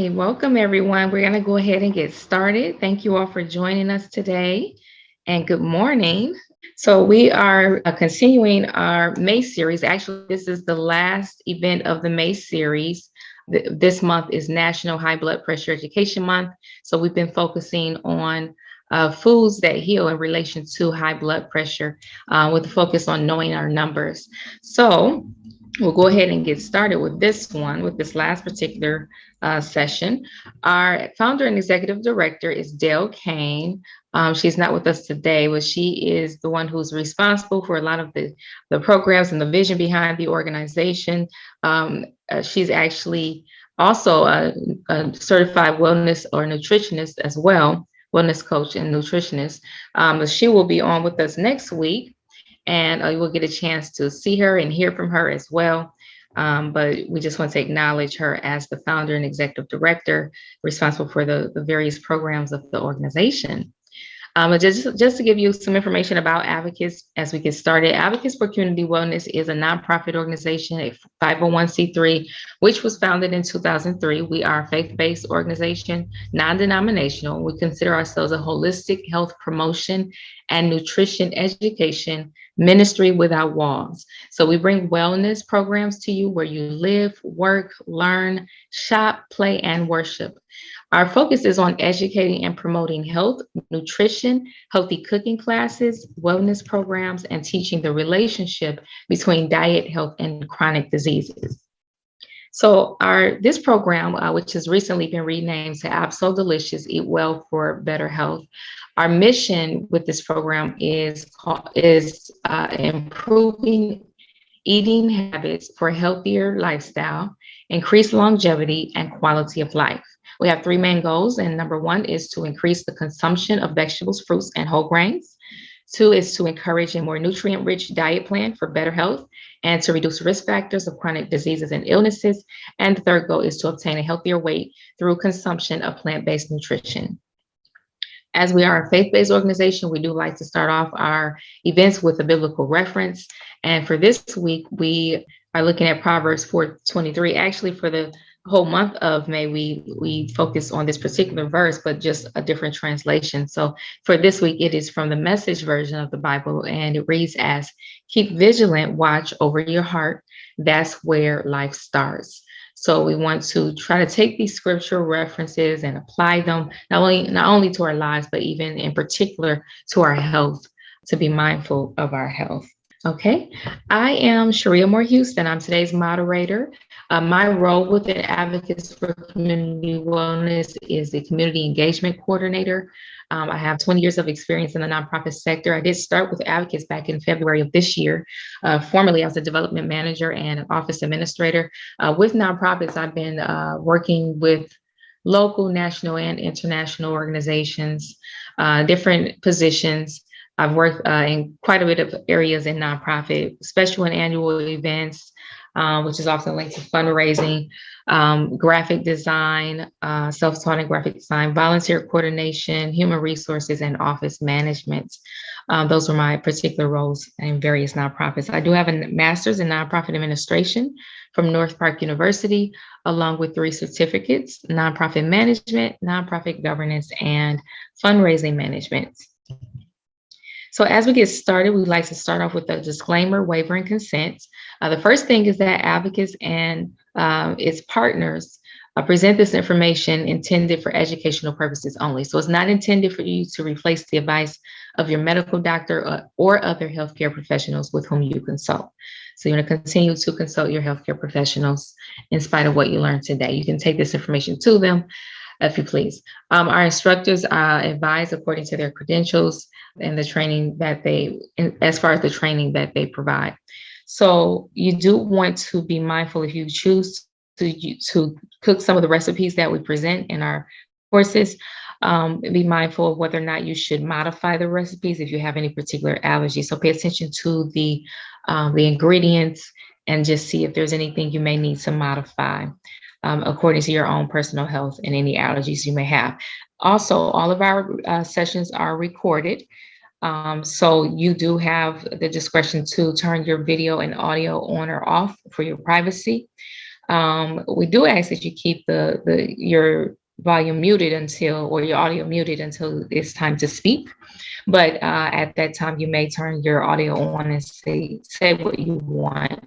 Welcome everyone. We're going to go ahead and get started. Thank you all for joining us today and good morning. So, we are continuing our May series. Actually, this is the last event of the May series. This month is National High Blood Pressure Education Month. So, we've been focusing on foods that heal in relation to high blood pressure with a focus on knowing our numbers. So, we'll go ahead and get started with this last particular session. Our founder and executive director is Dale Kane. She's not with us today, but she is the one who's responsible for a lot of the programs and the vision behind the organization. She's actually also a certified wellness or nutritionist as well, wellness coach and nutritionist. But she will be on with us next week, and you will get a chance to see her and hear from her as well. But we just want to acknowledge her as the founder and executive director responsible for the various programs of the organization. Just to give you some information about Advocates as we get started, Advocates for Community Wellness is a nonprofit organization, a 501c3, which was founded in 2003. We are a faith-based organization, non-denominational. We consider ourselves a holistic health promotion and nutrition education ministry without walls. So we bring wellness programs to you where you live, work, learn, shop, play, and worship. Our focus is on educating and promoting health, nutrition, healthy cooking classes, wellness programs, and teaching the relationship between diet, health, and chronic diseases. So this program, which has recently been renamed to ABSOL Delicious, Eat Well for Better Health. Our mission with this program is improving eating habits for healthier lifestyle, increased longevity, and quality of life. We have three main goals, and number one is to increase the consumption of vegetables, fruits, and whole grains. Two is to encourage a more nutrient-rich diet plan for better health and to reduce risk factors of chronic diseases and illnesses. And the third goal is to obtain a healthier weight through consumption of plant-based nutrition. As we are a faith-based organization, we do like to start off our events with a biblical reference. And for this week, we are looking at Proverbs 4:23. Actually, for the whole month of May, we focus on this particular verse, but just a different translation. So for this week, it is from the Message version of the Bible, and it reads as, "Keep vigilant, watch over your heart. That's where life starts." So we want to try to take these scriptural references and apply them not only to our lives, but even in particular to our health, to be mindful of our health. Okay, I am Sharia Moore Houston. I'm today's moderator. My role within Advocates for Community Wellness is the Community Engagement Coordinator. I have 20 years of experience in the nonprofit sector. I did start with Advocates back in February of this year. Formerly, I was a development manager and an office administrator. With nonprofits, I've been working with local, national, and international organizations, different positions. I've worked in quite a bit of areas in nonprofit, special and annual events, which is often linked to fundraising, graphic design, self-taught and graphic design, volunteer coordination, human resources, and office management. Those were my particular roles in various nonprofits. I do have a master's in nonprofit administration from North Park University, along with 3 certificates: nonprofit management, nonprofit governance, and fundraising management. So as we get started, we'd like to start off with a disclaimer, waiver, and consent. The first thing is that Advocates and its partners present this information intended for educational purposes only. So it's not intended for you to replace the advice of your medical doctor or other healthcare professionals with whom you consult. So you're going to continue to consult your healthcare professionals in spite of what you learned today. You can take this information to them if you please. Our instructors advise according to their credentials and the training that as far as the training that they provide. So you do want to be mindful if you choose to cook some of the recipes that we present in our courses. Be mindful of whether or not you should modify the recipes if you have any particular allergies. So pay attention to the ingredients and just see if there's anything you may need to modify according to your own personal health and any allergies you may have. Also, all of our sessions are recorded. So you do have the discretion to turn your video and audio on or off for your privacy. We do ask that you keep your volume muted or your audio muted until it's time to speak. But at that time, you may turn your audio on and say what you want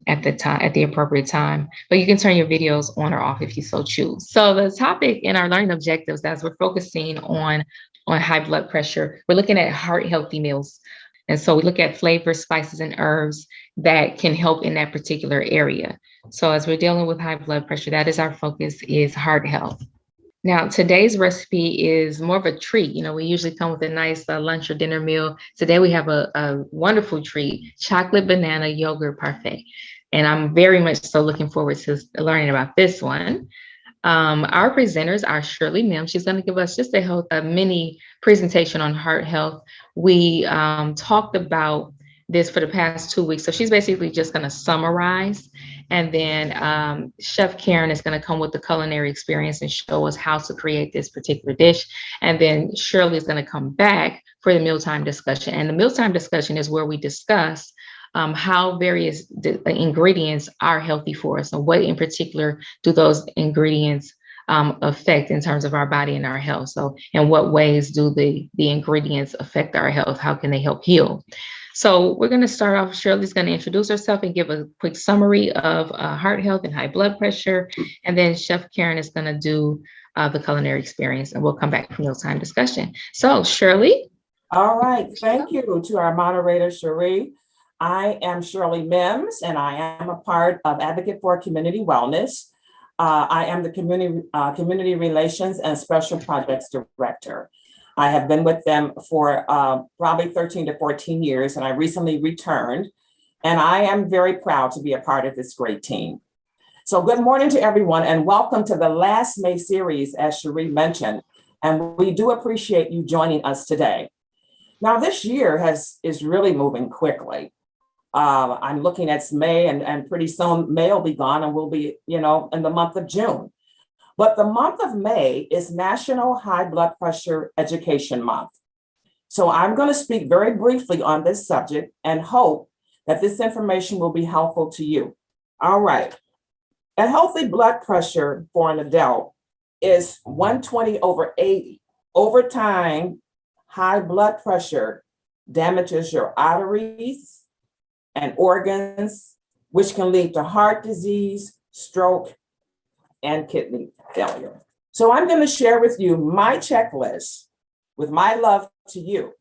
at the appropriate time. But you can turn your videos on or off if you so choose. So the topic in our learning objectives, as we're focusing on high blood pressure, we're looking at heart healthy meals. And so we look at flavors, spices, and herbs that can help in that particular area. So as we're dealing with high blood pressure, that is our focus, is heart health. Now, today's recipe is more of a treat. We usually come with a nice lunch or dinner meal. Today, we have a wonderful treat, chocolate banana yogurt parfait. And I'm very much so looking forward to learning about this one. Our presenters are Shirley Mims. She's going to give us just a mini presentation on heart health. We talked about this for the past 2 weeks. So she's basically just going to summarize. And then Chef Karen is going to come with the culinary experience and show us how to create this particular dish. And then Shirley is going to come back for the mealtime discussion. And the mealtime discussion is where we discuss how various ingredients are healthy for us, and what in particular do those ingredients affect in terms of our body and our health. So in what ways do the ingredients affect our health? How can they help heal? So we're going to start off. Shirley's going to introduce herself and give a quick summary of heart health and high blood pressure. And then Chef Karen is going to do the culinary experience, and we'll come back for mealtime discussion. So Shirley. All right. Thank you to our moderator, Cherie. I am Shirley Mims, and I am a part of Advocate for Community Wellness. I am the Community Relations and Special Projects Director. I have been with them for probably 13 to 14 years, and I recently returned, and I am very proud to be a part of this great team. So good morning to everyone, and welcome to the last May series, as Cherie mentioned, and we do appreciate you joining us today. Now, this year is really moving quickly. I'm looking at May, and pretty soon May will be gone, and we'll be, in the month of June. But the month of May is National High Blood Pressure Education Month. So I'm going to speak very briefly on this subject and hope that this information will be helpful to you. All right. A healthy blood pressure for an adult is 120/80. Over time, high blood pressure damages your arteries and organs, which can lead to heart disease, stroke, and kidney failure. So I'm going to share with you my checklist with my love to you.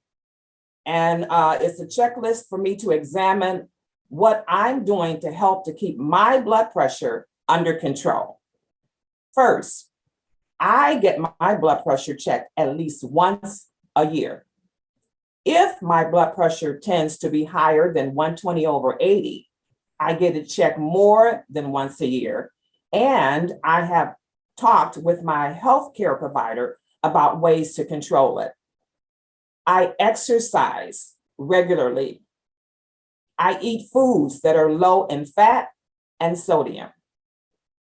And it's a checklist for me to examine what I'm doing to help to keep my blood pressure under control. First, I get my blood pressure checked at least once a year. If my blood pressure tends to be higher than 120/80, I get it checked more than once a year. And I have talked with my healthcare provider about ways to control it. I exercise regularly. I eat foods that are low in fat and sodium.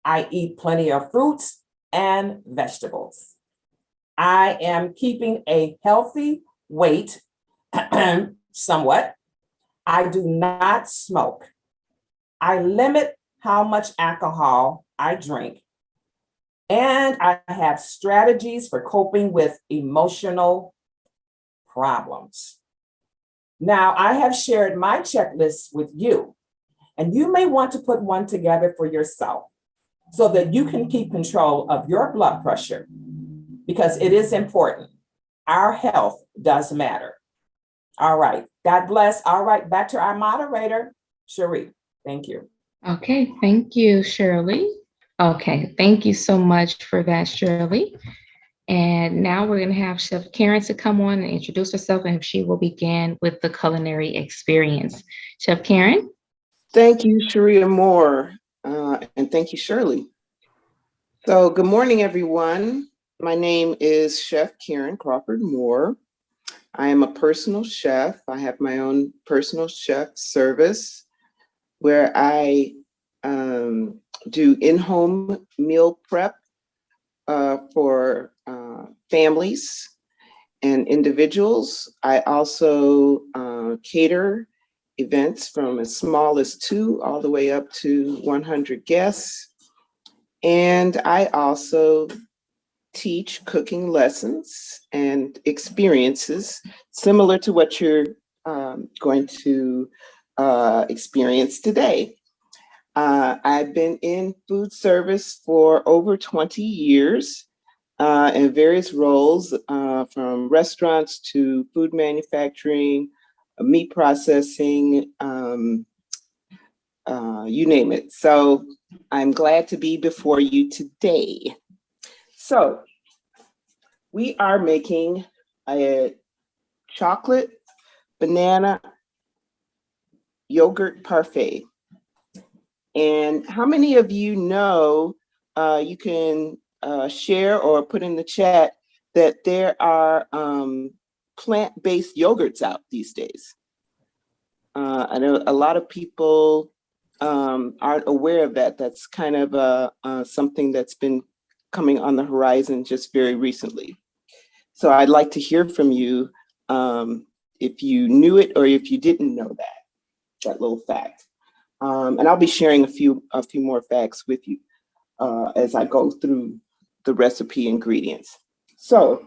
I eat plenty of fruits and vegetables. I am keeping a healthy weight somewhat. I do not smoke. I limit how much alcohol I drink. And I have strategies for coping with emotional problems. Now, I have shared my checklist with you, and you may want to put one together for yourself so that you can keep control of your blood pressure, because it is important. Our health does matter. All right. God bless. All right. Back to our moderator, Cherie. Thank you. Okay. Thank you, Shirley. Okay. Thank you so much for that, Shirley. And now we're going to have Chef Karen to come on and introduce herself, and she will begin with the culinary experience. Chef Karen. Thank you, Sharia Moore, and thank you, Shirley. So good morning, everyone. My name is Chef Karen Crawford Moore. I am a personal chef. I have my own personal chef service where I do in-home meal prep for families and individuals. I also cater events from as small as 2 all the way up to 100 guests. And I also teach cooking lessons and experiences similar to what you're going to experience today. I've been in food service for over 20 years in various roles, from restaurants to food manufacturing, meat processing, you name it. So I'm glad to be before you today. So we are making a chocolate banana yogurt parfait. And how many of you know, you can share or put in the chat that there are plant-based yogurts out these days? I know a lot of people aren't aware of that. That's kind of something that's been coming on the horizon just very recently. So I'd like to hear from you if you knew it or if you didn't know that little fact. And I'll be sharing a few more facts with you as I go through the recipe ingredients. So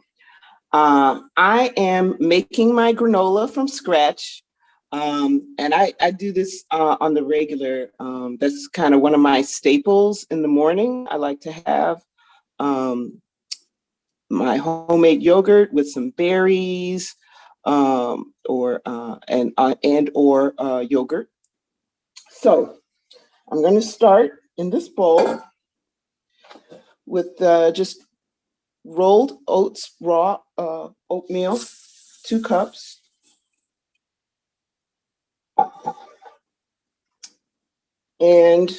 I am making my granola from scratch. And I do this on the regular. That's kind of one of my staples in the morning. I like to have my homemade yogurt with some berries or yogurt. So I'm going to start in this bowl with just rolled oats, raw oatmeal, 2 cups. And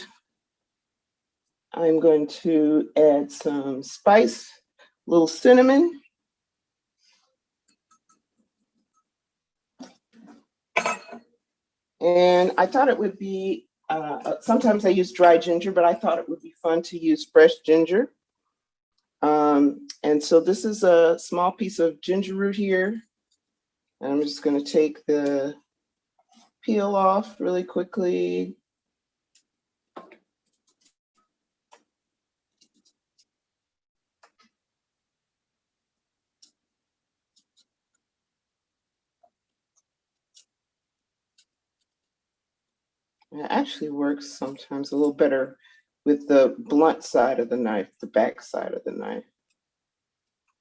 I'm going to add some spice, a little cinnamon. And I thought it would be, sometimes I use dry ginger, but I thought it would be fun to use fresh ginger. And so this is a small piece of ginger root here. And I'm just going to take the peel off really quickly. It actually works sometimes a little better with the blunt side of the knife, the back side of the knife,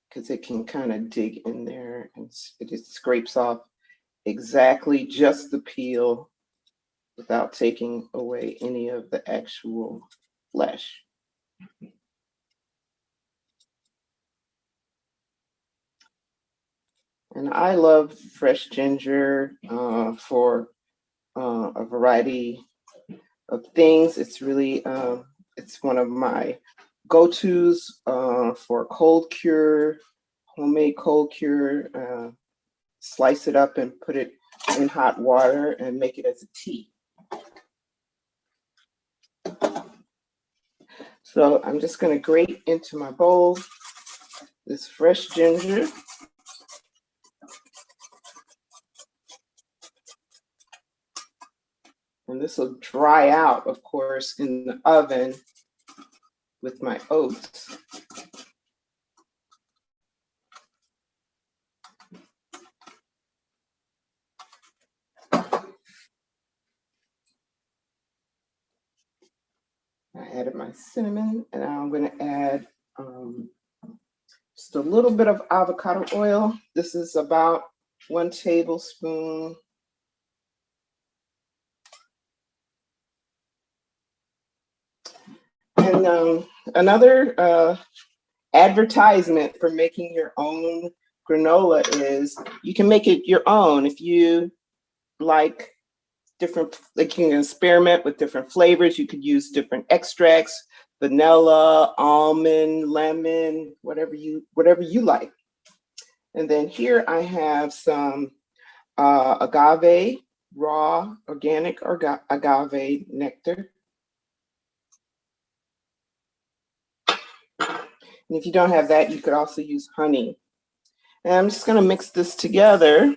because it can kind of dig in there and it just scrapes off exactly just the peel without taking away any of the actual flesh. And I love fresh ginger for a variety of things. It's really, it's one of my go-tos for cold cure, homemade cold cure. Slice it up and put it in hot water and make it as a tea. So I'm just going to grate into my bowl this fresh ginger. And this will dry out, of course, in the oven with my oats. I added my cinnamon, and now I'm going to add just a little bit of avocado oil. This is about 1 tablespoon. And another advertisement for making your own granola is you can make it your own if you like different, like you can experiment with different flavors. You could use different extracts, vanilla, almond, lemon, whatever you like. And then here I have some agave, raw organic agave nectar. And if you don't have that, you could also use honey. And I'm just going to mix this together.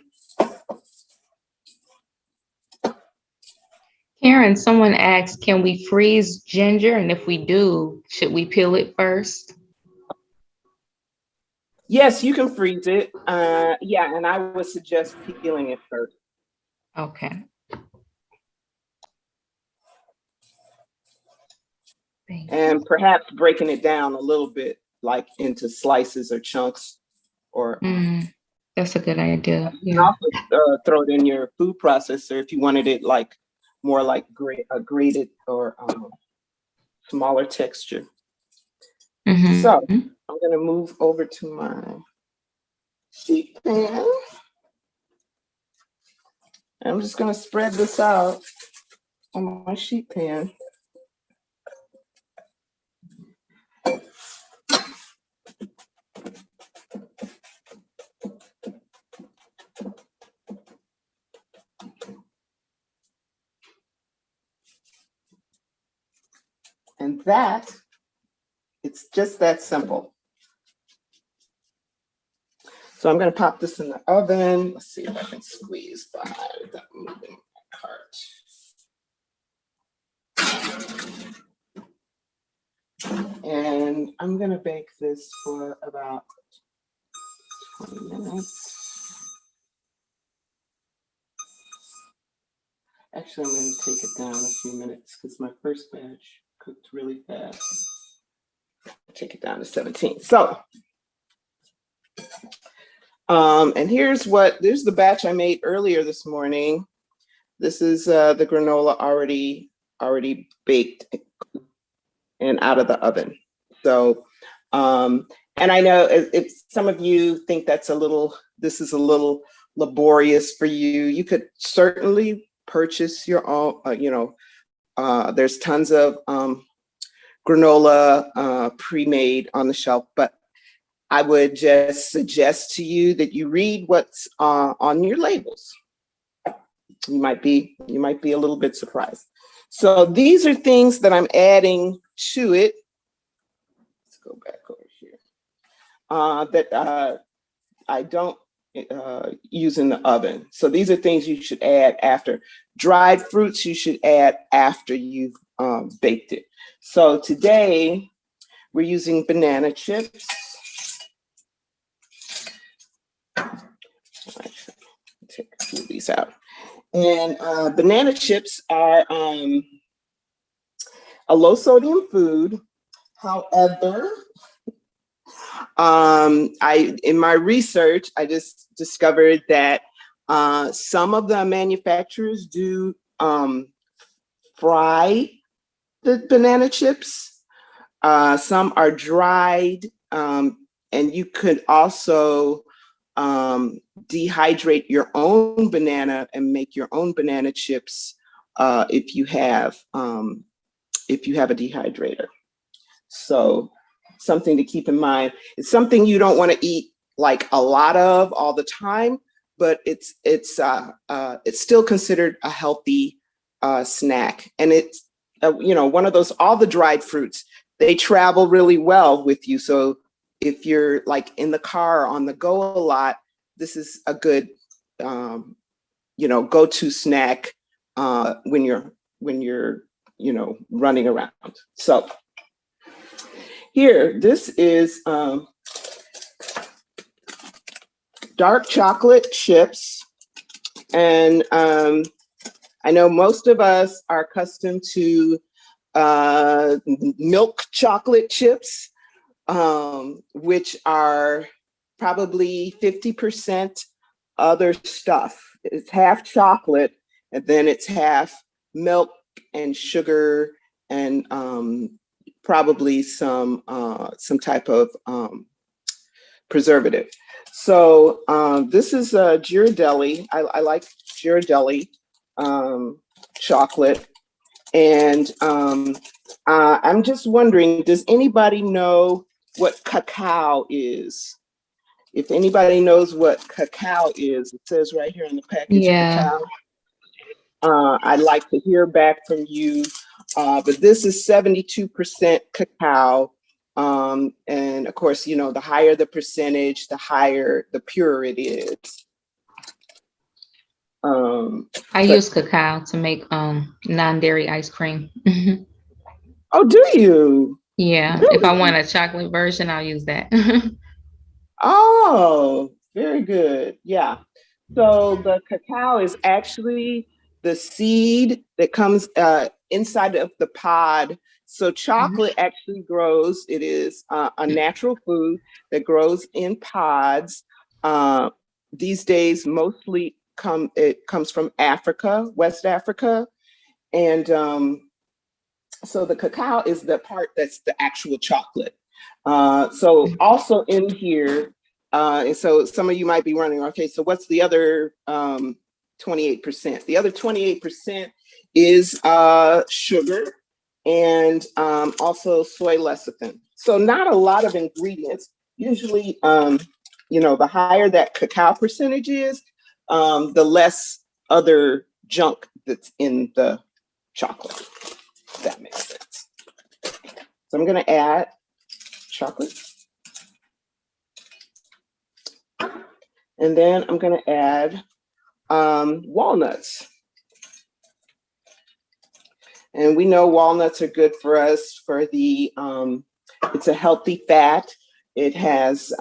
Karen, someone asked, can we freeze ginger? And if we do, should we peel it first? Yes, you can freeze it. Yeah, and I would suggest peeling it first. Okay. And perhaps breaking it down a little bit, like into slices or chunks, or That's a good idea. you can Yeah. also throw it in your food processor if you wanted it like more like grated or smaller texture. So I'm going to move over to my sheet pan. I'm just going to spread this out on my sheet pan. And that, it's just that simple. So I'm going to pop this in the oven. Let's see if I can squeeze by without moving my cart. And I'm going to bake this for about 20 minutes. Actually, I'm going to take it down a few minutes because my first batch cooked really fast. Take it down to 17. So, and here's the batch I made earlier this morning. This is the granola already baked and out of the oven. So, and I know if some of you think this is a little laborious for you, you could certainly purchase your own, there's tons of granola pre-made on the shelf, but I would just suggest to you that you read what's on your labels. You might be a little bit surprised. So these are things that I'm adding to it. Let's go back over here. That I don't use in the oven. So these are things you should add after. Dried fruits you should add after you've baked it. So today we're using banana chips. Take a few of these out. And banana chips are a low sodium food. However, in my research, I just discovered that some of the manufacturers do fry the banana chips. Some are dried, and you could also dehydrate your own banana and make your own banana chips if you have a dehydrator. So something to keep in mind. It's something you don't want to eat like a lot of all the time, but it's still considered a healthy snack. And it's one of those, all the dried fruits, they travel really well with you. So if you're like in the car on the go a lot, this is a good go-to snack when you're running around. So here, this is dark chocolate chips. And I know most of us are accustomed to milk chocolate chips, which are probably 50% other stuff. It's half chocolate, and then it's half milk and sugar and probably some type of preservative. So this is Ghirardelli. I like Ghirardelli chocolate. And I'm just wondering, does anybody know what cacao is? If anybody knows what cacao is, it says right here on the package, cacao. I'd like to hear back from you. But this is 72% cacao. And of course, the higher the percentage, the higher, the purer it is. I But use cacao to make non-dairy ice cream. oh, do you Yeah, if I want really? a chocolate version, I'll use that. Oh, very good. Yeah. So the cacao is actually the seed that comes inside of the pod. So Mhm. chocolate actually grows. It is a natural food that grows in pods. Uh, these days, mostly it comes from Africa, West Africa, and so the cacao is the part that's the actual chocolate. So also in here, and so some of you might be wondering, okay, so what's the other 28%? The other 28% is sugar and also soy lecithin. So not a lot of ingredients. Usually, the higher that cacao percentage is, the less other junk that's in the chocolate. If that makes sense. So I'm going to add chocolate. And then I'm going to add walnuts. And we know walnuts are good for us for it's a healthy fat. It has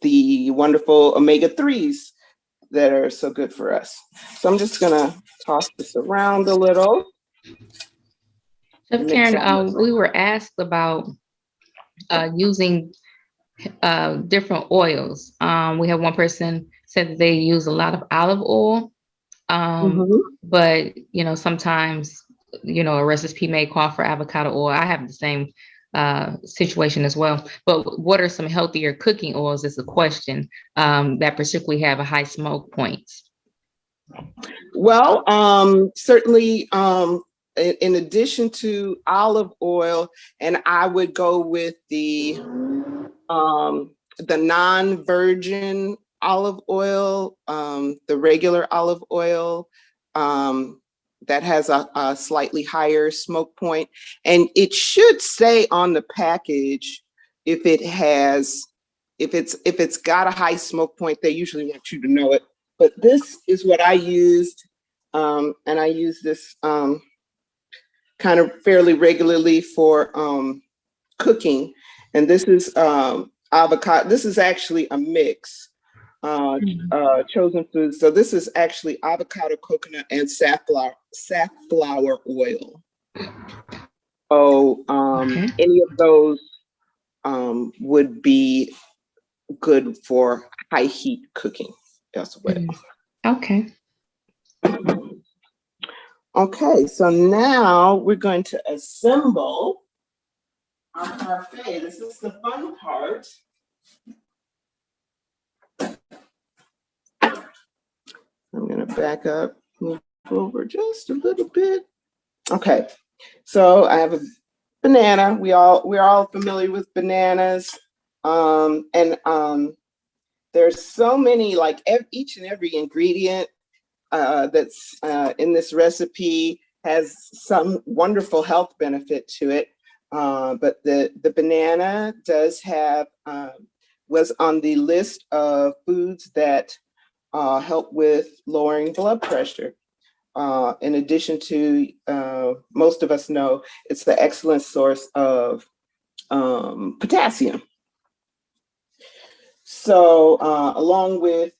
the wonderful omega-3s that are so good for us. So I'm just going to toss this around a little. Chef Mix Karen, all this we around. were asked about using different oils. We have one person said that they use a lot of olive oil, Mhm. but sometimes a recipe may call for avocado oil. I have the same situation as well. But what are some healthier cooking oils is the question that particularly have a high smoke points. Well, certainly, in addition to olive oil, and I would go with the non-virgin olive oil, the regular olive oil, that has a slightly higher smoke point, and it should say on the package if it's got a high smoke point. They usually want you to know it. But this is what I used, and I use this kind of fairly regularly for cooking. And this is avocado. This is actually a mix, chosen foods. So this is actually avocado, coconut, and safflower oil. So Okay. any of those would be good for high heat cooking as well. Okay. Okay, so now we're going to assemble our parfait. This is the fun part. I'm going to back up, move over just a little bit. Okay, so I have a banana. We're all familiar with bananas, and there's so many, like each and every ingredient that's in this recipe has some wonderful health benefit to it. But the banana does have was on the list of foods that help with lowering blood pressure. In addition to, most of us know, it's the excellent source of potassium. So along with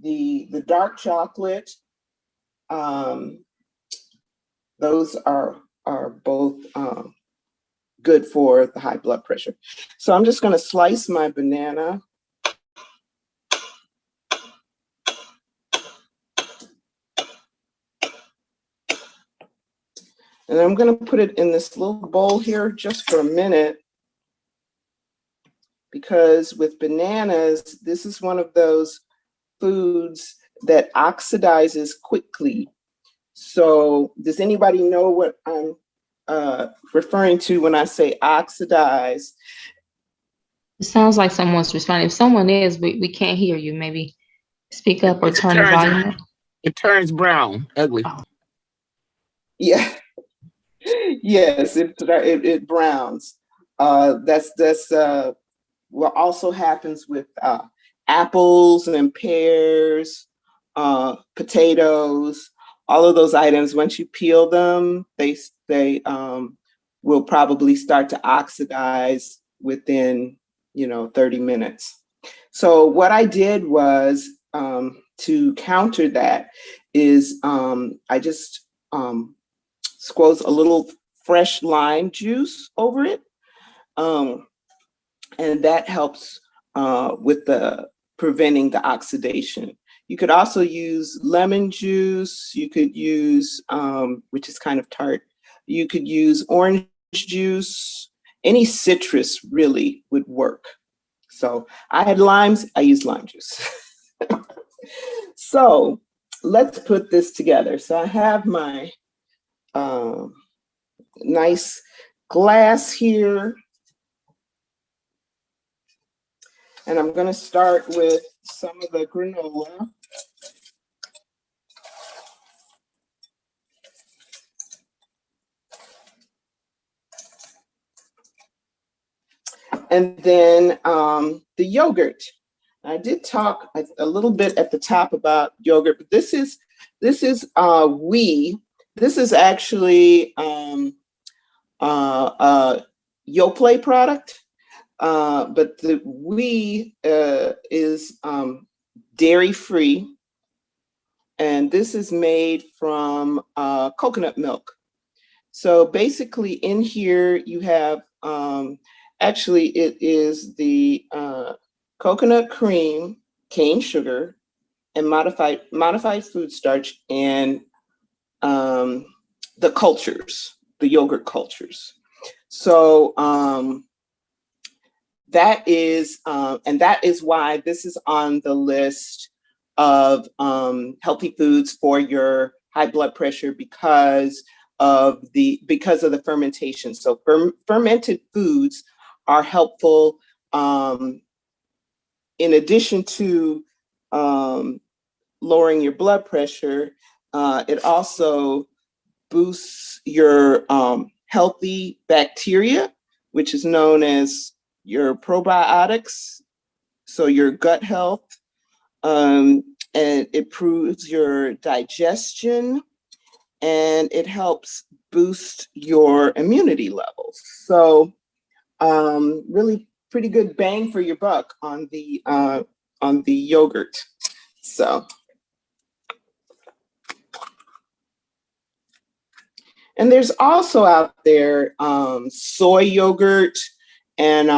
the dark chocolate, those are both good for the high blood pressure. So I'm just going to slice my banana. And I'm going to put it in this little bowl here just for a minute, because with bananas, this is one of those foods that oxidizes quickly. So does anybody know what I'm referring to when I say oxidize? It sounds like someone's responding. If someone is, we can't hear you. Maybe speak up or It turn the turns volume up. it turns brown, ugly. Oh, Yeah, yes, it browns. That's what also happens with apples and pears. potatoes, all of those items, once you peel them, they will probably start to oxidize within, 30 minutes. So what I did was, to counter that is, I just squoze a little fresh lime juice over it. And that helps with the preventing the oxidation. You could also use lemon juice. You could use, which is kind of tart. You could use orange juice. Any citrus really would work. So I had limes, I used lime juice. So let's put this together. So I have my nice glass here. And I'm going to start with some of the granola. And then the yogurt. I did talk a little bit at the top about yogurt, but this is This is actually a Yoplait product, but the is dairy free, and this is made from coconut milk. So basically, in here you have actually it is the coconut cream, cane sugar, and modified food starch, and the cultures, the yogurt cultures. So that is why this is on the list of healthy foods for your high blood pressure, because of the fermentation. So fermented foods are helpful in addition to lowering your blood pressure. It also boosts your healthy bacteria, which is known as your probiotics, so your gut health, and it improves your digestion, and it helps boost your immunity levels. So really pretty good bang for your buck on the yogurt. So, and there's also out there soy yogurt and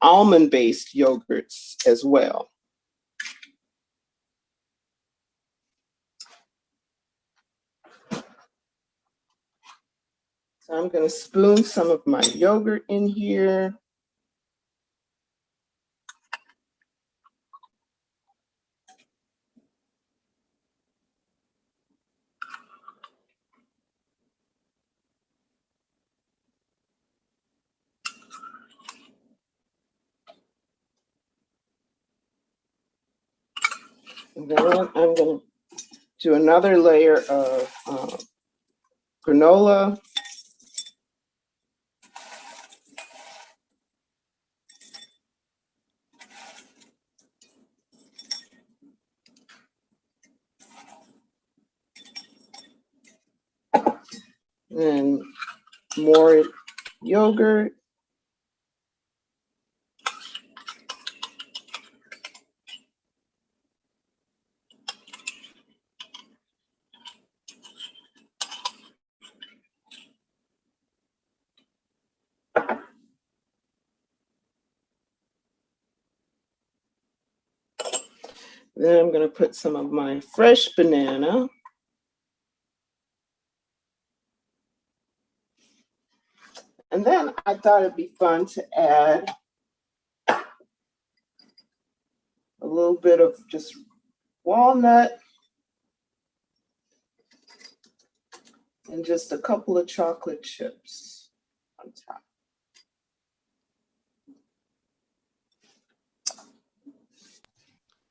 almond-based yogurts as well. So I'm going to spoon some of my yogurt in here. And then I'm going to do another layer of granola. And more yogurt. Then I'm going to put some of my fresh banana. And then I thought it'd be fun to add a little bit of just walnut and just a couple of chocolate chips on top.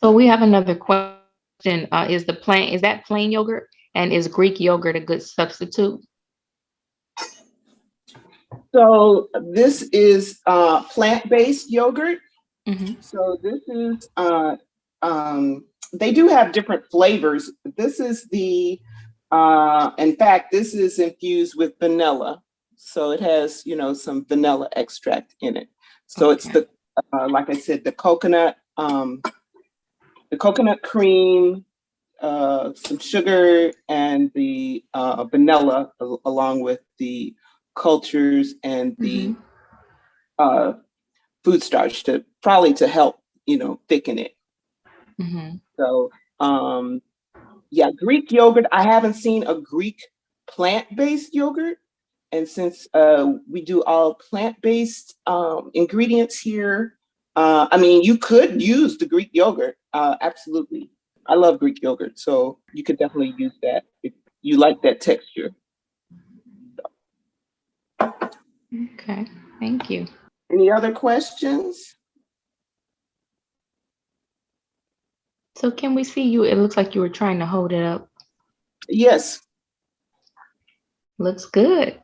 So we have another question. Is that plain yogurt, and is Greek yogurt a good substitute? So this is plant-based yogurt. Mm-hmm. So this is they do have different flavors. This is the, in fact, this is infused with vanilla. So it has, some vanilla extract in it. So it's Okay. the, like I said, the coconut cream, some sugar, and the vanilla, along with the cultures and the Mhm. food starch to help, thicken it. Mhm. So, yeah, Greek yogurt. I haven't seen a Greek plant-based yogurt. And since we do all plant-based ingredients here, I mean, you could use the Greek yogurt. Absolutely. I love Greek yogurt. So you could definitely use that if you like that texture. Okay. Thank you. Any other questions? So can we see you? It looks like you were trying to hold it up. Yes. Looks good.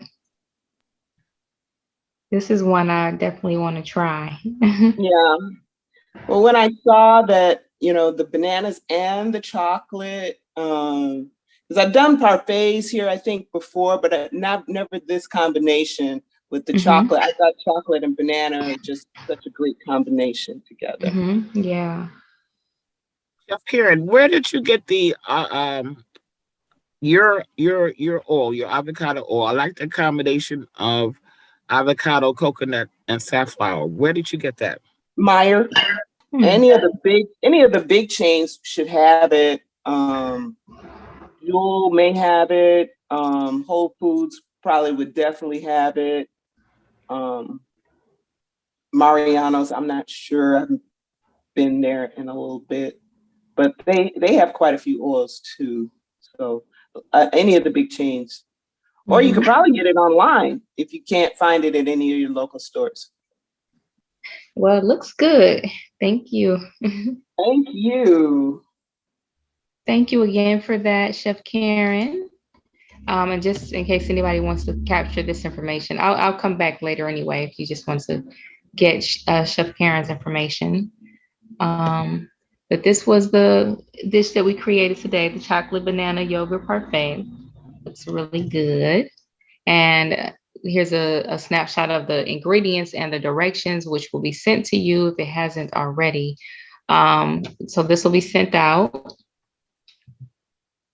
This is one I definitely want to try. Yeah. Well, when I saw that, the bananas and the chocolate, because I've done parfaits here, I think before, but never this combination with the Mhm. chocolate. I thought chocolate and banana are just such a great combination together. Mhm. Yeah. Chef Karen, where did you get the your oil, your avocado oil? I like the combination of avocado, coconut, and safflower. Where did you get that? Meyer, Hmm. any of the big chains should have it. Jewel may have it. Whole Foods probably would definitely have it. Mariano's, I'm not sure. I haven't been there in a little bit, but they have quite a few oils too. So any of the big chains, or you could Hmm. probably get it online if you can't find it at any of your local stores. Well, it looks good. Thank you. Thank you. Thank you again for that, Chef Karen. And just in case anybody wants to capture this information, I'll come back later anyway if you just want to get Chef Karen's information. Um, but this was the dish that we created today, the chocolate banana yogurt parfait. Looks really good. And here's a snapshot of the ingredients and the directions, which will be sent to you if it hasn't already. So this will be sent out.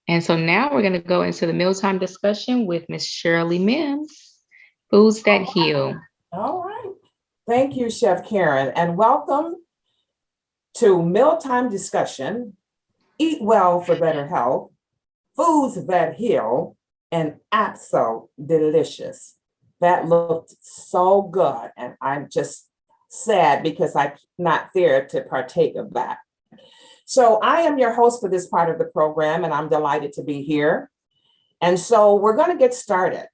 And so now we're going to go into the mealtime discussion with Miss Shirley Mims, Foods That Heal. All right. Thank you, Chef Karen, and welcome to Mealtime Discussion, Eat Well for Better Health, Foods That Heal, and ABSOL Delicious. That looked so good, and I'm just sad because I'm not there to partake of that. So I am your host for this part of the program, and I'm delighted to be here. And so we're going to get started.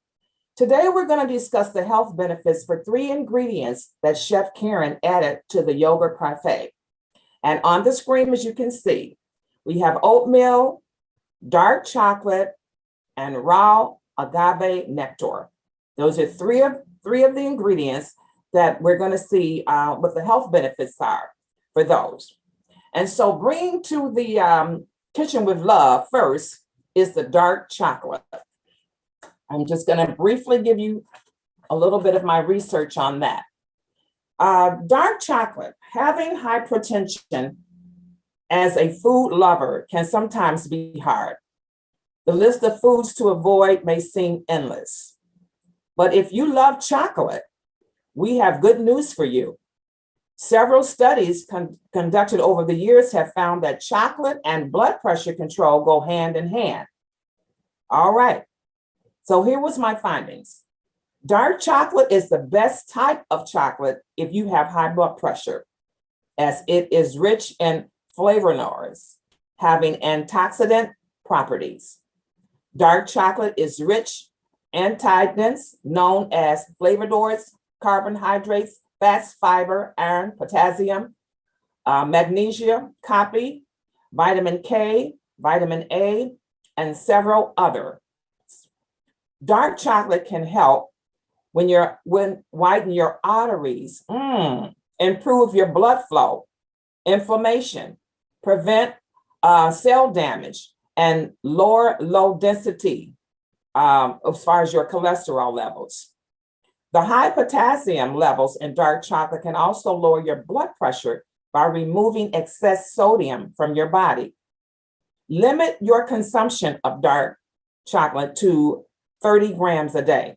Today, we're going to discuss the health benefits for 3 ingredients that Chef Karen added to the yogurt parfait. And on the screen, as you can see, we have oatmeal, dark chocolate, and raw agave nectar. Those are three of the ingredients that we're going to see what the health benefits are for those. And so bringing to the kitchen with love first is the dark chocolate. I'm just going to briefly give you a little bit of my research on that. Dark chocolate, having hypertension as a food lover can sometimes be hard. The list of foods to avoid may seem endless. But if you love chocolate, we have good news for you. Several studies conducted over the years have found that chocolate and blood pressure control go hand in hand. All right, so here was my findings. Dark chocolate is the best type of chocolate if you have high blood pressure, as it is rich in flavonoids, having antioxidant properties. Dark chocolate is rich antioxidants known as flavonoids, carbohydrates, fats, fiber, iron, potassium, magnesium, copper, vitamin K, vitamin A, and several other. Dark chocolate can help widen your arteries, improve your blood flow, inflammation, prevent cell damage, and lower low density as far as your cholesterol levels. The high potassium levels in dark chocolate can also lower your blood pressure by removing excess sodium from your body. Limit your consumption of dark chocolate to 30 grams a day.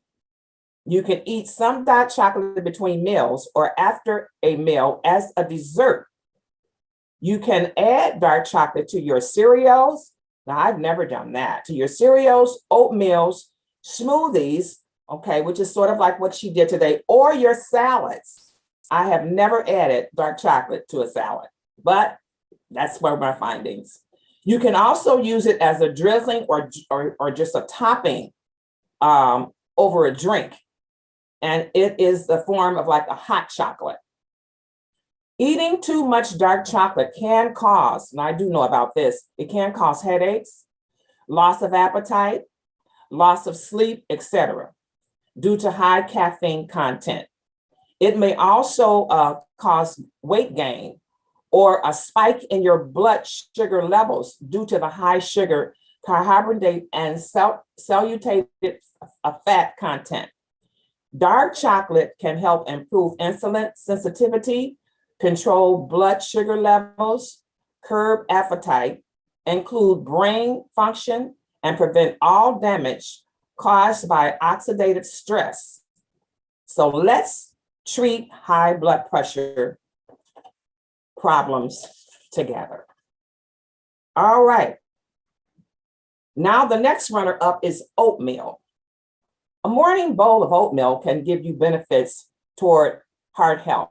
You can eat some dark chocolate between meals or after a meal as a dessert. You can add dark chocolate to your cereals. Now, I've never done that. To your cereals, oatmeals, smoothies, okay, which is sort of like what she did today, or your salads. I have never added dark chocolate to a salad, but that's where my findings. You can also use it as a drizzling or just a topping over a drink. And it is the form of like a hot chocolate. Eating too much dark chocolate can cause, and I do know about this, it can cause headaches, loss of appetite, loss of sleep, etc., due to high caffeine content. It may also cause weight gain or a spike in your blood sugar levels due to the high sugar, carbohydrate, and saturated fat content. Dark chocolate can help improve insulin sensitivity, control blood sugar levels, curb appetite, include brain function, and prevent all damage caused by oxidative stress. So let's treat high blood pressure problems together. All right. Now the next runner up is oatmeal. A morning bowl of oatmeal can give you benefits toward heart health,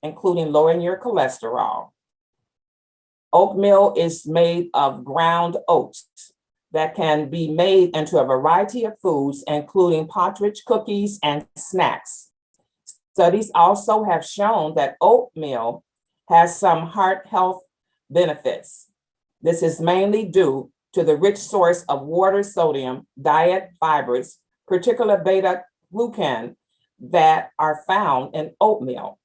including lowering your cholesterol. Oatmeal is made of ground oats that can be made into a variety of foods, including partridge cookies and snacks. Studies also have shown that oatmeal has some heart health benefits. This is mainly due to the rich source of water, sodium, diet fibers, particular beta glucan that are found in oatmeal.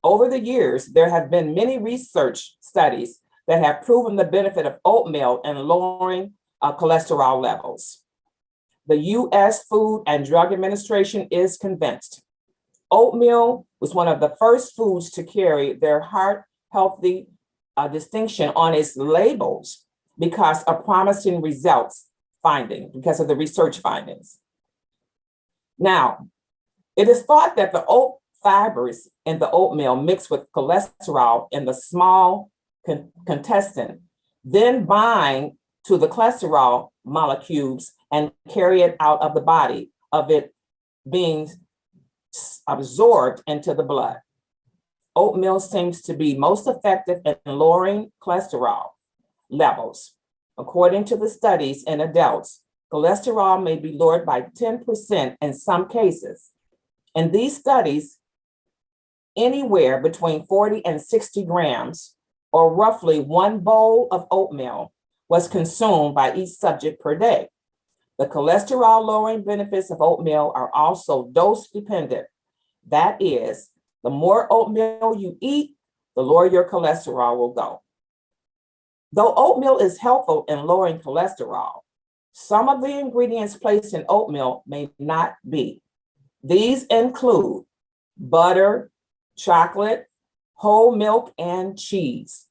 Over the years, there have been many research studies that have proven the benefit of oatmeal in lowering cholesterol levels. The US Food and Drug Administration is convinced. Oatmeal was one of the first foods to carry their heart healthy distinction on its labels because of promising results because of the research findings. Now, it is thought that the oat fibers in the oatmeal mix with cholesterol in the small intestine, then bind to the cholesterol molecules and carry it out of the body, of it being absorbed into the blood. Oatmeal seems to be most effective in lowering cholesterol levels. According to the studies in adults, cholesterol may be lowered by 10% in some cases. In these studies, anywhere between 40 and 60 grams, or roughly one bowl of oatmeal, was consumed by each subject per day. The cholesterol lowering benefits of oatmeal are also dose dependent. That is, the more oatmeal you eat, the lower your cholesterol will go. Though oatmeal is helpful in lowering cholesterol, some of the ingredients placed in oatmeal may not be. These include butter, chocolate, whole milk, and cheese.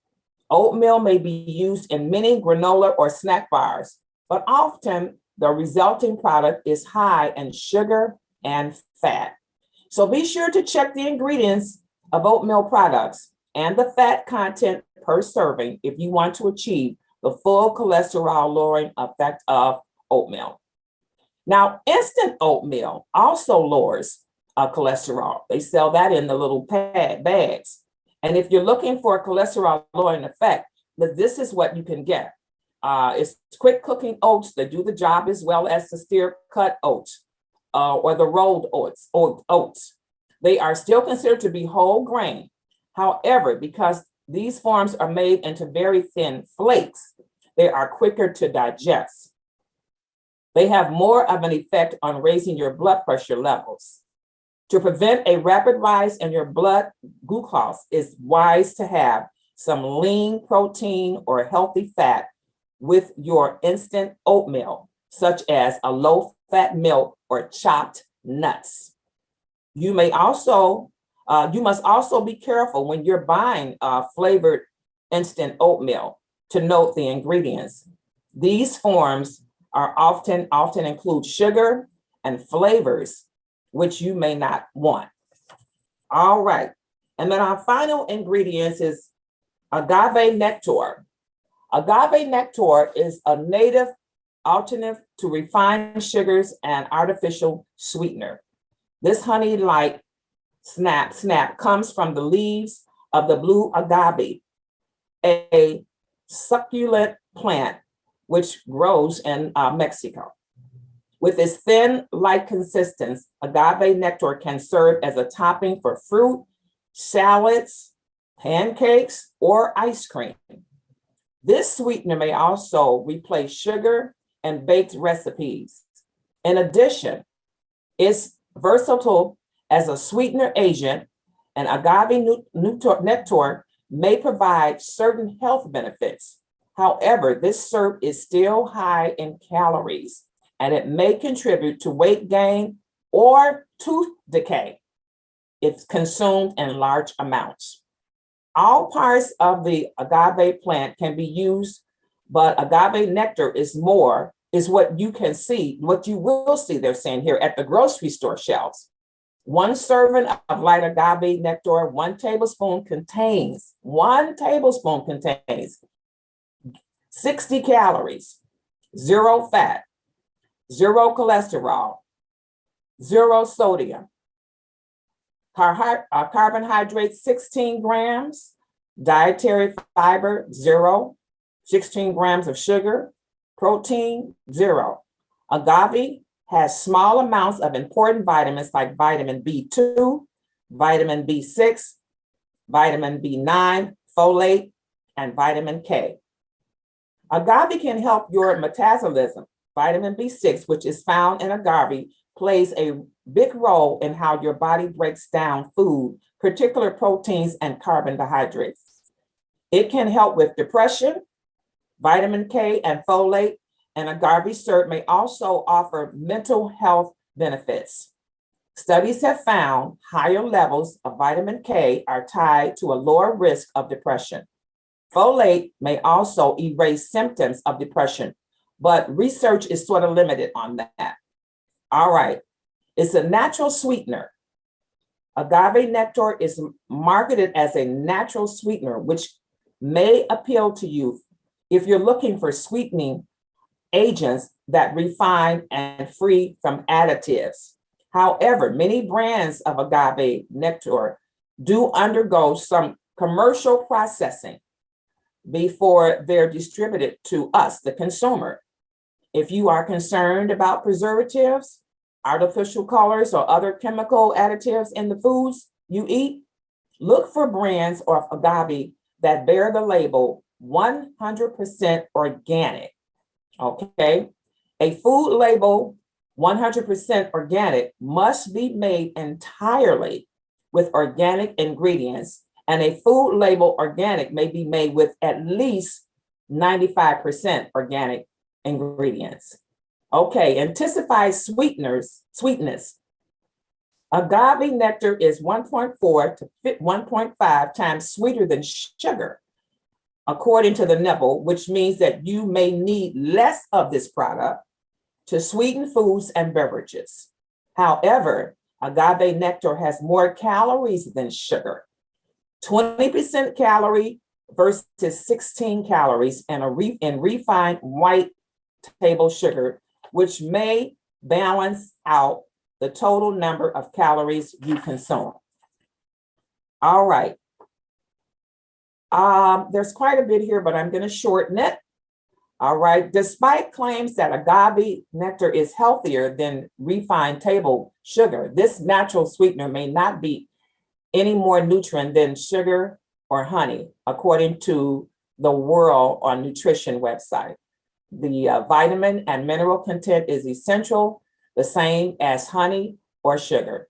Oatmeal may be used in many granola or snack bars, but often the resulting product is high in sugar and fat. So be sure to check the ingredients of oatmeal products and the fat content per serving if you want to achieve the full cholesterol lowering effect of oatmeal. Now, instant oatmeal also lowers cholesterol. They sell that in the little bags. And if you're looking for a cholesterol lowering effect, this is what you can get. It's quick cooking oats that do the job as well as the stir cut oats or the rolled oats. They are still considered to be whole grain. However, because these forms are made into very thin flakes, they are quicker to digest. They have more of an effect on raising your blood pressure levels. To prevent a rapid rise in your blood glucose, it's wise to have some lean protein or healthy fat with your instant oatmeal, such as a low-fat milk or chopped nuts. You must also be careful when you're buying flavored instant oatmeal to note the ingredients. These forms are often include sugar and flavors, which you may not want. All right. And then our final ingredients is agave nectar. Agave nectar is a native alternative to refined sugars and artificial sweetener. This honey-like snap comes from the leaves of the blue agave, a succulent plant which grows in Mexico. With its thin, light consistence, agave nectar can serve as a topping for fruit, salads, pancakes, or ice cream. This sweetener may also replace sugar and baked recipes. In addition, it's versatile as a sweetener agent, and agave nectar may provide certain health benefits. However, this syrup is still high in calories, and it may contribute to weight gain or tooth decay if consumed in large amounts. All parts of the agave plant can be used, but agave nectar is what you can see, what you will see, they're saying here, at the grocery store shelves. 1 serving of light agave nectar, 1 tablespoon contains 60 calories, 0 fat, 0 cholesterol, 0 sodium, carbohydrates 16 grams, dietary fiber 0, 16 grams of sugar, protein 0. Agave has small amounts of important vitamins like vitamin B2, vitamin B6, vitamin B9, folate, and vitamin K. Agave can help your metabolism. Vitamin B6, which is found in agave, plays a big role in how your body breaks down food, particular proteins and carbohydrates. It can help with depression. Vitamin K and folate and agave syrup may also offer mental health benefits. Studies have found higher levels of vitamin K are tied to a lower risk of depression. Folate may also erase symptoms of depression, but research is sort of limited on that. All right, it's a natural sweetener. Agave nectar is marketed as a natural sweetener, which may appeal to you if you're looking for sweetening agents that refine and free from additives. However, many brands of agave nectar do undergo some commercial processing before they're distributed to us, the consumer. If you are concerned about preservatives, artificial colors, or other chemical additives in the foods you eat, look for brands of agave that bear the label 100% organic, okay? A food label 100% organic must be made entirely with organic ingredients, and a food label organic may be made with at least 95% organic ingredients. Okay, anticipied sweetness. Agave nectar is 1.4 to 1.5 times sweeter than sugar, according to the nibble, which means that you may need less of this product to sweeten foods and beverages. However, agave nectar has more calories than sugar, 20% calorie versus 16 calories in refined white table sugar, which may balance out the total number of calories you consume. All right. There's quite a bit here, but I'm going to shorten it. All right. Despite claims that agave nectar is healthier than refined table sugar, this natural sweetener may not be any more nutrient than sugar or honey, according to the World on Nutrition website. The vitamin and mineral content is essential, the same as honey or sugar.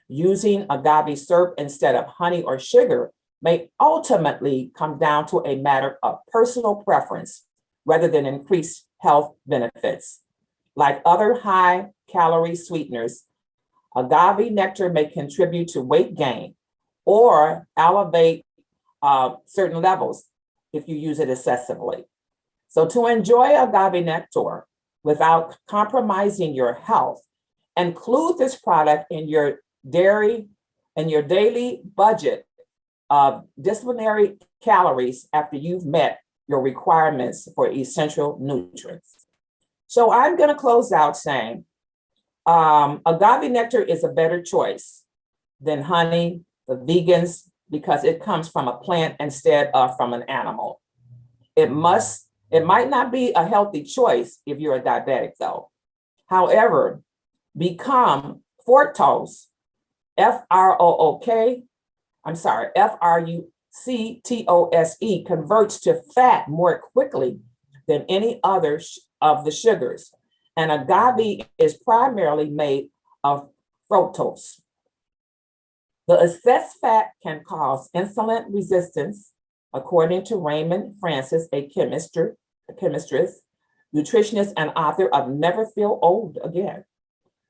Using agave syrup instead of honey or sugar may ultimately come down to a matter of personal preference rather than increased health benefits. Like other high-calorie sweeteners, agave nectar may contribute to weight gain or elevate certain levels if you use it excessively. So to enjoy agave nectar without compromising your health, include this product in your daily budget of disciplinary calories after you've met your requirements for essential nutrients. So I'm going to close out saying agave nectar is a better choice than honey for vegans because it comes from a plant instead of from an animal. It might not be a healthy choice if you're a diabetic though. However, become fructose, fructose converts to fat more quickly than any other of the sugars. And agave is primarily made of fructose. The excess fat can cause insulin resistance, according to Raymond Francis, a chemist, nutritionist, and author of Never Feel Old Again,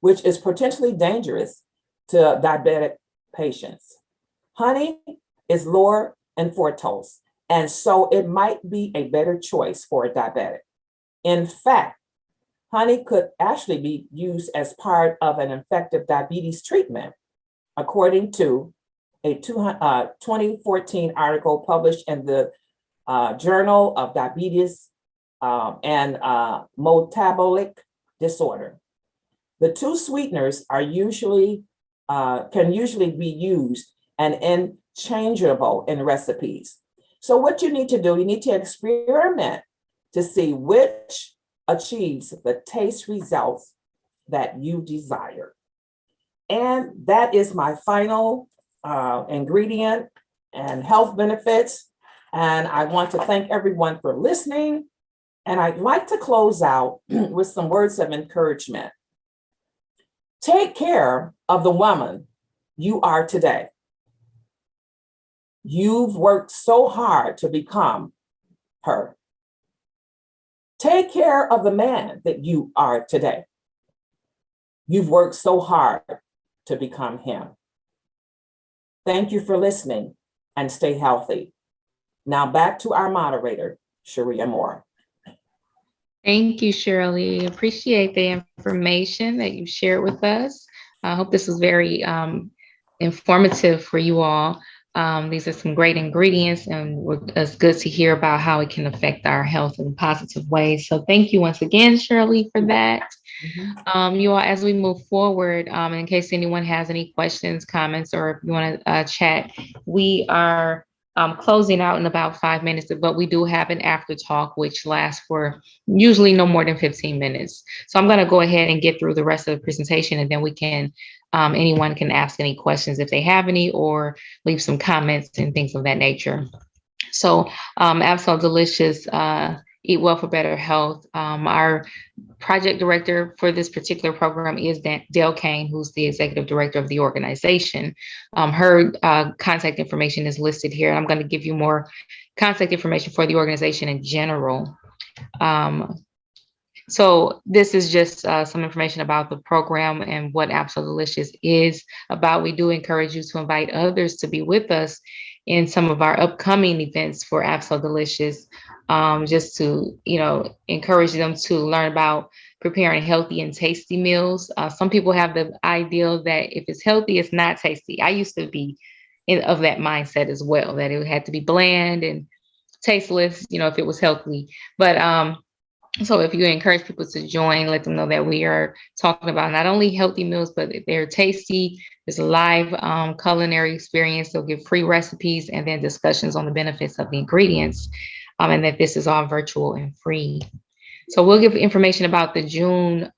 which is potentially dangerous to diabetic patients. Honey is lower in fructose, and so it might be a better choice for a diabetic. In fact, honey could actually be used as part of an effective diabetes treatment, according to a 2014 article published in the Journal of Diabetes and Metabolic Disorder. The two sweeteners are can usually be used and interchangeable in recipes. So what you need to do, you need to experiment to see which achieves the taste results that you desire. And that is my final ingredient and health benefits. And I want to thank everyone for listening. And I'd like to close out with some words of encouragement. Take care of the woman you are today. You've worked so hard to become her. Take care of the man that you are today. You've worked so hard to become him. Thank you for listening and stay healthy. Now back to our moderator, Sharia Moore. Thank you, Shirley. Appreciate the information that you shared with us. I hope this was very informative for you all. These are some great ingredients, and it's good to hear about how it can affect our health in positive ways. So thank you once again, Shirley, for that. You all, as we move forward, in case anyone has any questions, comments, or if you want to chat, we are closing out in about 5 minutes, but we do have an after talk, which lasts for usually no more than 15 minutes. So I'm going to go ahead and get through the rest of the presentation, and then we can, anyone can ask any questions if they have any, or leave some comments and things of that nature. So ABSOL Delicious, Eat Well for Better Health. Our project director for this particular program is Dale Kane, who's the executive director of the organization. Her contact information is listed here. I'm going to give you more contact information for the organization in general. So this is just some information about the program and what ABSOL Delicious is about. We do encourage you to invite others to be with us in some of our upcoming events for ABSOL Delicious, just to, encourage them to learn about preparing healthy and tasty meals. Some people have the ideal that if it's healthy, it's not tasty. I used to be of that mindset as well, that it had to be bland and tasteless, if it was healthy. But so if you encourage people to join, let them know that we are talking about not only healthy meals, but they're tasty. There's a live culinary experience. They'll give free recipes and then discussions on the benefits of the ingredients, and that this is all virtual and free. So we'll give information about the June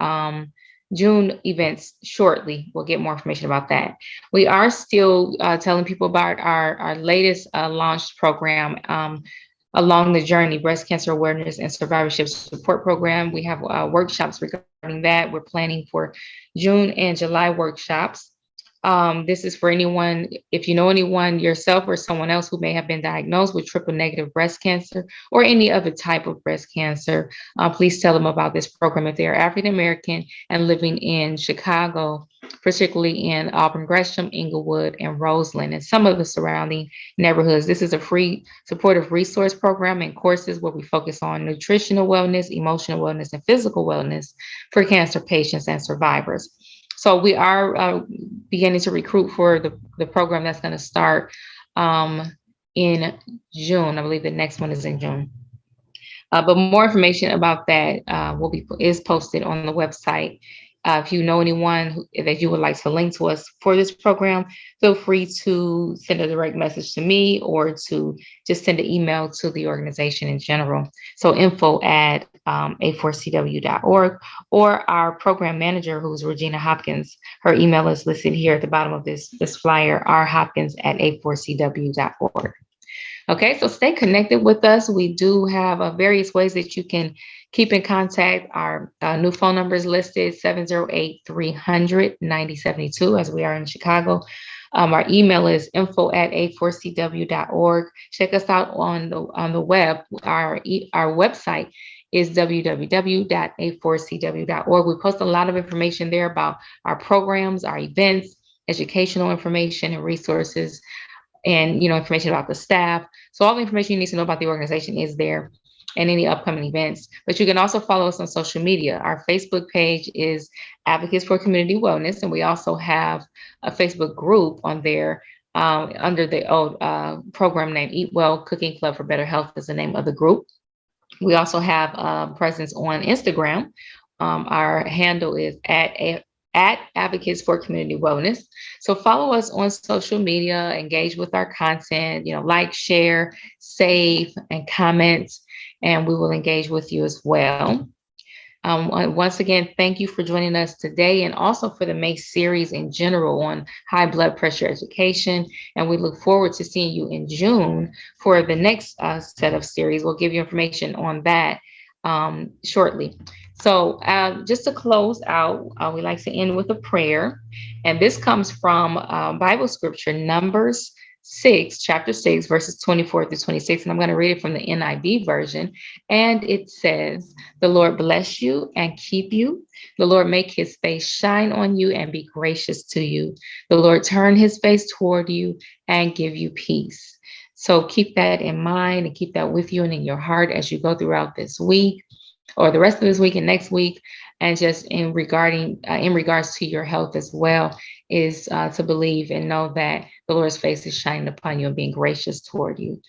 events shortly. We'll get more information about that. We are still telling people about our latest launched program, Along the Journey, Breast Cancer Awareness and Survivorship Support Program. We have workshops regarding that. We're planning for June and July workshops. This is for anyone, if you know anyone yourself or someone else who may have been diagnosed with triple negative breast cancer or any other type of breast cancer, please tell them about this program if they are African American and living in Chicago, particularly in Auburn Gresham, Inglewood, and Roseland, and some of the surrounding neighborhoods. This is a free supportive resource program and courses where we focus on nutritional wellness, emotional wellness, and physical wellness for cancer patients and survivors. So we are beginning to recruit for the program that's going to start in June. I believe the next one is in June. But more information about that is posted on the website. If you know anyone that you would like to link to us for this program, feel free to send a direct message to me or to just send an email to the organization in general. So info@a4cw.org, or our program manager, who's Regina Hopkins. Her email is listed here at the bottom of this flyer, rhopkins@a4cw.org. Okay, so stay connected with us. We do have various ways that you can keep in contact. Our new phone number is listed, 708-300-9072, as we are in Chicago. Our email is info@a4cw.org. Check us out on the web. Our website is www.a4cw.org. We post a lot of information there about our programs, our events, educational information and resources, and information about the staff. So all the information you need to know about the organization is there, and any upcoming events. But you can also follow us on social media. Our Facebook page is Advocates for Community Wellness, and we also have a Facebook group on there under the old program name Eat Well Cooking Club for Better Health is the name of the group. We also have a presence on Instagram. Our handle is at Advocates for Community Wellness. So follow us on social media, engage with our content, like, share, save, and comment, and we will engage with you as well. Once again, thank you for joining us today, and also for the May series in general on high blood pressure education. And we look forward to seeing you in June for the next set of series. We'll give you information on that shortly. So just to close out, we like to end with a prayer. And this comes from Bible scripture, Numbers 6, chapter 6, verses 24 through 26. And I'm going to read it from the NIV version. And it says, "The Lord bless you and keep you. The Lord make his face shine on you and be gracious to you. The Lord turn his face toward you and give you peace." So keep that in mind and keep that with you and in your heart as you go throughout this week, or the rest of this week and next week. And just in regards to your health as well, is to believe and know that the Lord's face is shining upon you and being gracious toward you.